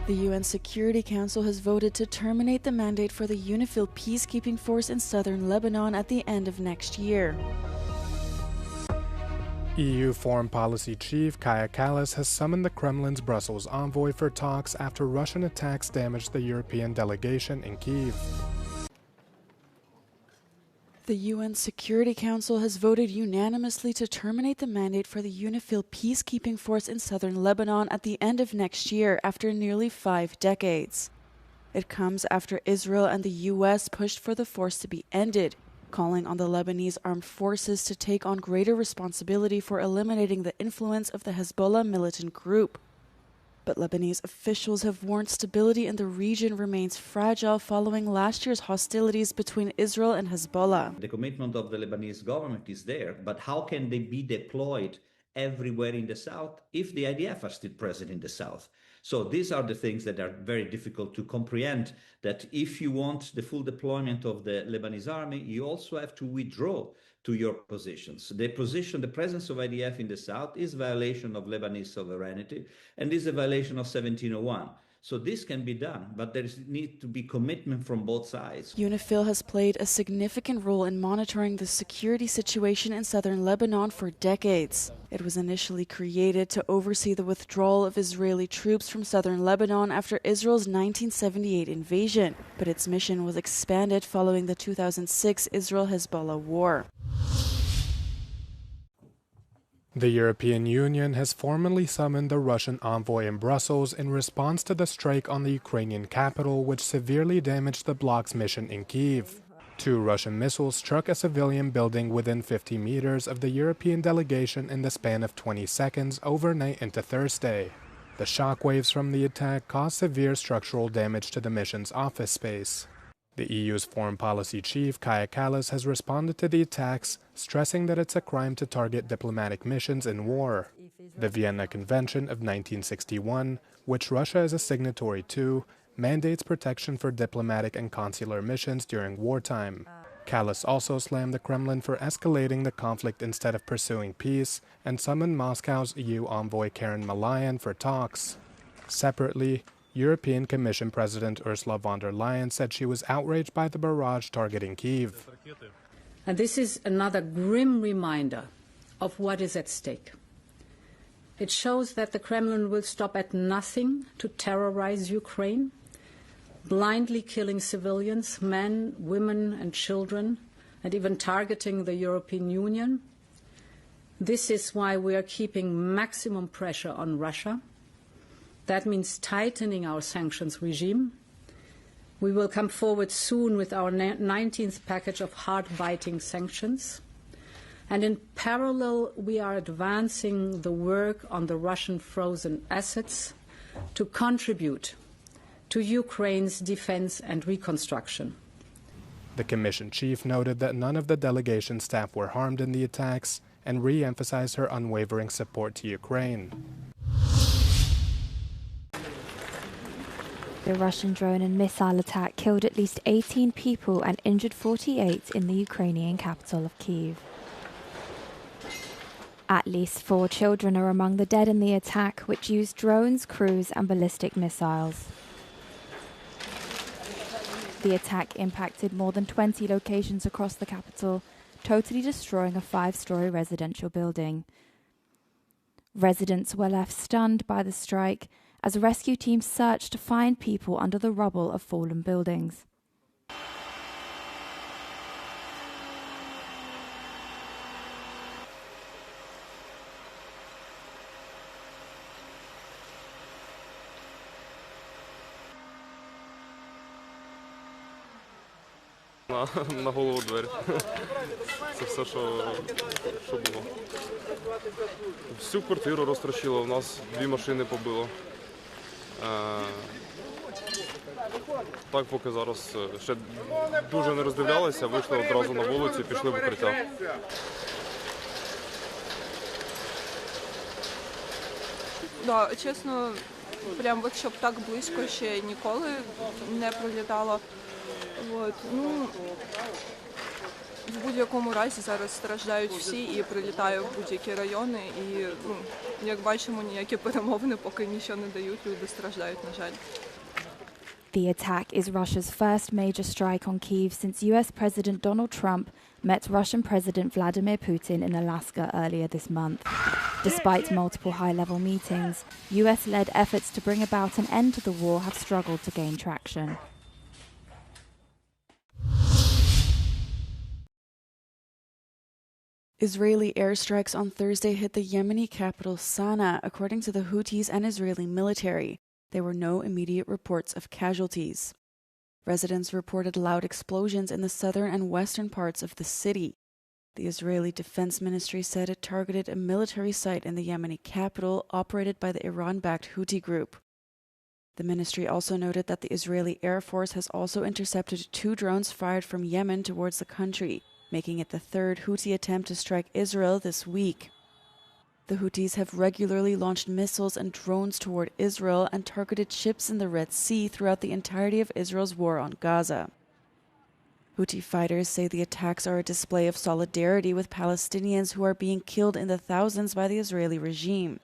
The UN Security Council has voted to terminate the mandate for the UNIFIL peacekeeping force in southern Lebanon at the end of next year. EU Foreign Policy Chief Kaja Kallas has summoned the Kremlin's Brussels envoy for talks after Russian attacks damaged the European delegation in Kyiv. The UN Security Council has voted unanimously to terminate the mandate for the UNIFIL peacekeeping force in southern Lebanon at the end of next year after nearly 5 decades. It comes after Israel and the US pushed for the force to be ended, calling on the Lebanese armed forces to take on greater responsibility for eliminating the influence of the Hezbollah militant group. But Lebanese officials have warned stability in the region remains fragile following last year's hostilities between Israel and Hezbollah. The commitment of the Lebanese government is there, but how can they be deployed everywhere in the south if the IDF are still present in the south? So these are the things that are very difficult to comprehend, that if you want the full deployment of the Lebanese army, you also have to withdraw to your positions. The presence of IDF in the south is a violation of Lebanese sovereignty and is a violation of 1701. So this can be done, but there needs to be commitment from both sides. UNIFIL has played a significant role in monitoring the security situation in southern Lebanon for decades. It was initially created to oversee the withdrawal of Israeli troops from southern Lebanon after Israel's 1978 invasion, but its mission was expanded following the 2006 Israel-Hezbollah war. The European Union has formally summoned the Russian envoy in Brussels in response to the strike on the Ukrainian capital, which severely damaged the bloc's mission in Kyiv. 2 Russian missiles struck a civilian building within 50 meters of the European delegation in the span of 20 seconds overnight into Thursday. The shockwaves from the attack caused severe structural damage to the mission's office space. The EU's foreign policy chief, Kaja Kallas, has responded to the attacks, stressing that it's a crime to target diplomatic missions in war. The Vienna Convention of 1961, which Russia is a signatory to, mandates protection for diplomatic and consular missions during wartime. Kallas also slammed the Kremlin for escalating the conflict instead of pursuing peace and summoned Moscow's EU envoy Karen Malayan for talks. Separately, European Commission President Ursula von der Leyen said she was outraged by the barrage targeting Kyiv. And this is another grim reminder of what is at stake. It shows that the Kremlin will stop at nothing to terrorize Ukraine, blindly killing civilians, men, women and children, and even targeting the European Union. This is why we are keeping maximum pressure on Russia. That means tightening our sanctions regime. We will come forward soon with our 19th package of hard-biting sanctions. And in parallel, we are advancing the work on the Russian frozen assets to contribute to Ukraine's defense and reconstruction. The Commission chief noted that none of the delegation staff were harmed in the attacks and re-emphasized her unwavering support to Ukraine. The Russian drone and missile attack killed at least 18 people and injured 48 in the Ukrainian capital of Kyiv. At least 4 children are among the dead in the attack, which used drones, cruise and ballistic missiles. The attack impacted more than 20 locations across the capital, totally destroying a 5-story residential building. Residents were left stunned by the strike as rescue teams searched to find people under the rubble of fallen buildings. На голову двері. Це все, що було. Всю квартиру розтрощило, у нас 2 машини побило. Так, поки зараз ще дуже не роздивлялися, вийшли одразу на вулицю і пішли в укриття. Да, чесно, прям от щоб так близько ще ніколи не пролітало. От, ну, В будь-якому разі зараз страждають всі і прилітає в будь-які райони. І, як бачимо, ніякі перемовини поки нічого не дають, люди страждають, на жаль. The attack is Russia's first major strike on Kyiv since US President Donald Trump met Russian President Vladimir Putin in Alaska earlier this month. Despite multiple high-level meetings, US-led efforts to bring about an end to the war have struggled to gain traction. Israeli airstrikes on Thursday hit the Yemeni capital Sana'a, according to the Houthis and Israeli military. There were no immediate reports of casualties. Residents reported loud explosions in the southern and western parts of the city. The Israeli Defense Ministry said it targeted a military site in the Yemeni capital operated by the Iran-backed Houthi group. The ministry also noted that the Israeli Air Force has also intercepted 2 drones fired from Yemen towards the country, making it the third Houthi attempt to strike Israel this week. The Houthis have regularly launched missiles and drones toward Israel and targeted ships in the Red Sea throughout the entirety of Israel's war on Gaza. Houthi fighters say the attacks are a display of solidarity with Palestinians who are being killed in the thousands by the Israeli regime.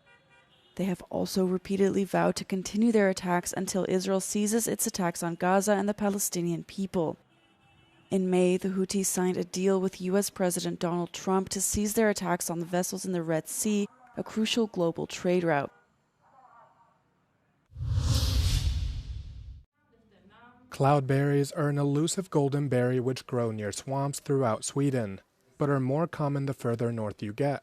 They have also repeatedly vowed to continue their attacks until Israel ceases its attacks on Gaza and the Palestinian people. In May, the Houthis signed a deal with U.S. President Donald Trump to cease their attacks on the vessels in the Red Sea, a crucial global trade route. Cloudberries are an elusive golden berry which grow near swamps throughout Sweden, but are more common the further north you get.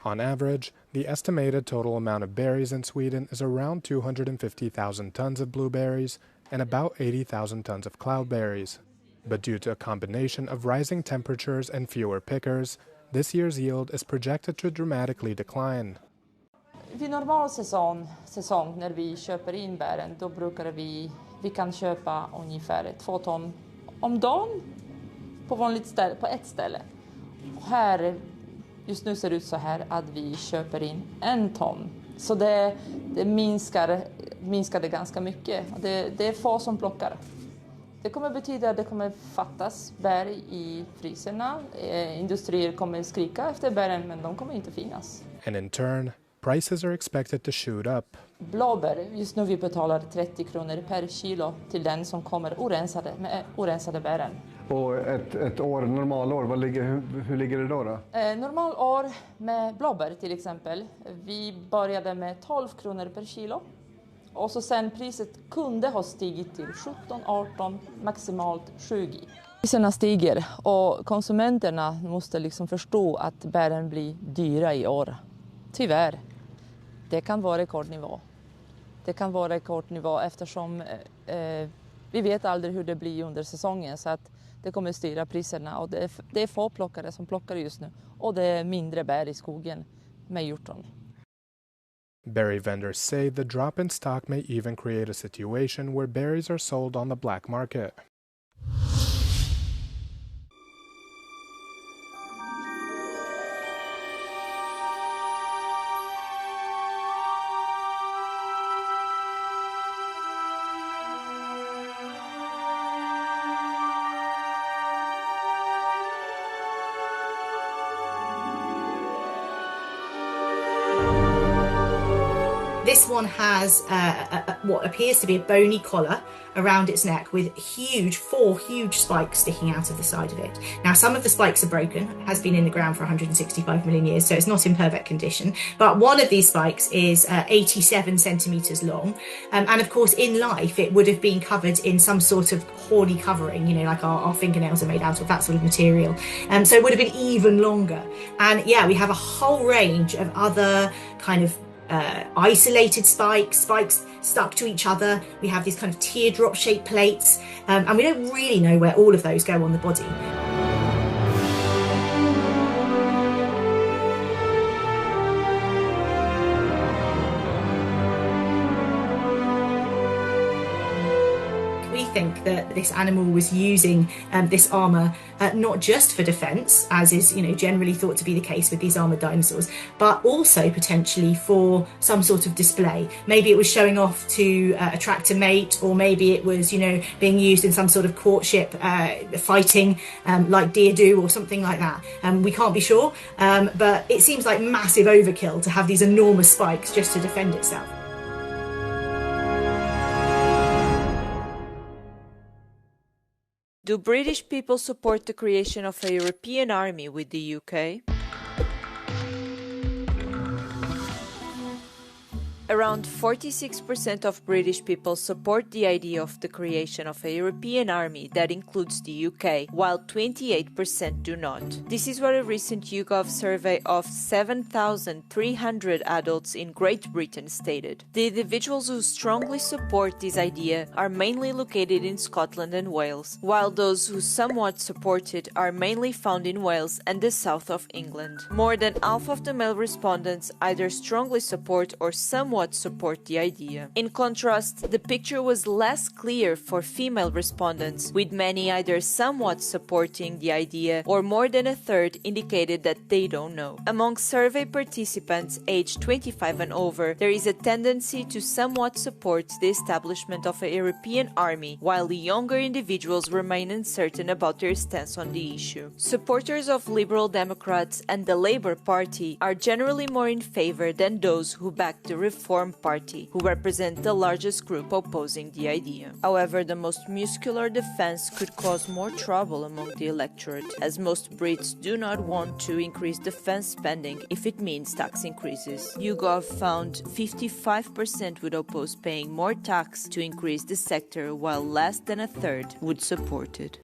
On average, the estimated total amount of berries in Sweden is around 250,000 tons of blueberries and about 80,000 tons of cloudberries. But due to a combination of rising temperatures and fewer pickers, this year's yield is projected to dramatically decline. Vid normal säsong när vi köper in bären, då brukar vi kan köpa ungefär 2 ton om dagen på ett ställe. Och här, just nu ser det ut så här att vi köper in 1 ton. Så det minskar det ganska mycket. Det är få som plockar. Det kommer betyda att det kommer fattas bär i fryserna. Industrier kommer skrika efter bären, men de kommer inte finnas. And in turn, prices are expected to shoot up. Blåbär, just nu vi betalar 30 kronor per kilo till den som kommer orensade bären. Och ett normalår, hur ligger det då? Normalår med blåbär till exempel, vi började med 12 kronor per kilo. Och så sen priset kunde ha stigit till 17, 18, maximalt 20. Priserna stiger och konsumenterna måste liksom förstå att bären blir dyra i år. Tyvärr. Det kan vara rekordnivå. Det kan vara rekordnivå eftersom vi vet aldrig hur det blir under säsongen, så att det kommer styra priserna, och det är få plockare som plockar just nu, och det är mindre bär i skogen med hjortron. Berry vendors say the drop in stock may even create a situation where berries are sold on the black market. This one has what appears to be a bony collar around its neck with four huge spikes sticking out of the side of it. Now, some of the spikes are broken, has been in the ground for 165 million years, so it's not in perfect condition. But one of these spikes is 87 centimetres long. And of course, in life, it would have been covered in some sort of horny covering, you know, like our fingernails are made out of that sort of material. So it would have been even longer. And yeah, we have a whole range of other kind of isolated spikes stuck to each other. We have these kind of teardrop shaped plates, and we don't really know where all of those go on the body. We think that this animal was using this armour not just for defence, as is generally thought to be the case with these armoured dinosaurs, but also potentially for some sort of display. Maybe it was showing off to attract a mate, or maybe it was being used in some sort of courtship fighting like deer do, or something like that. We can't be sure, but it seems like massive overkill to have these enormous spikes just to defend itself. Do British people support the creation of a European army with the UK? Around 46% of British people support the idea of the creation of a European army that includes the UK, while 28% do not. This is what a recent YouGov survey of 7,300 adults in Great Britain stated. The individuals who strongly support this idea are mainly located in Scotland and Wales, while those who somewhat support it are mainly found in Wales and the south of England. More than half of the male respondents either strongly support or somewhat support the idea. In contrast, the picture was less clear for female respondents, with many either somewhat supporting the idea or more than a third indicated that they don't know. Among survey participants aged 25 and over, there is a tendency to somewhat support the establishment of a European army, while the younger individuals remain uncertain about their stance on the issue. Supporters of Liberal Democrats and the Labour Party are generally more in favour than those who back the Reform Party, who represent the largest group opposing the idea. However, the most muscular defense could cause more trouble among the electorate, as most Brits do not want to increase defense spending if it means tax increases. YouGov found 55% would oppose paying more tax to increase the sector, while less than a third would support it.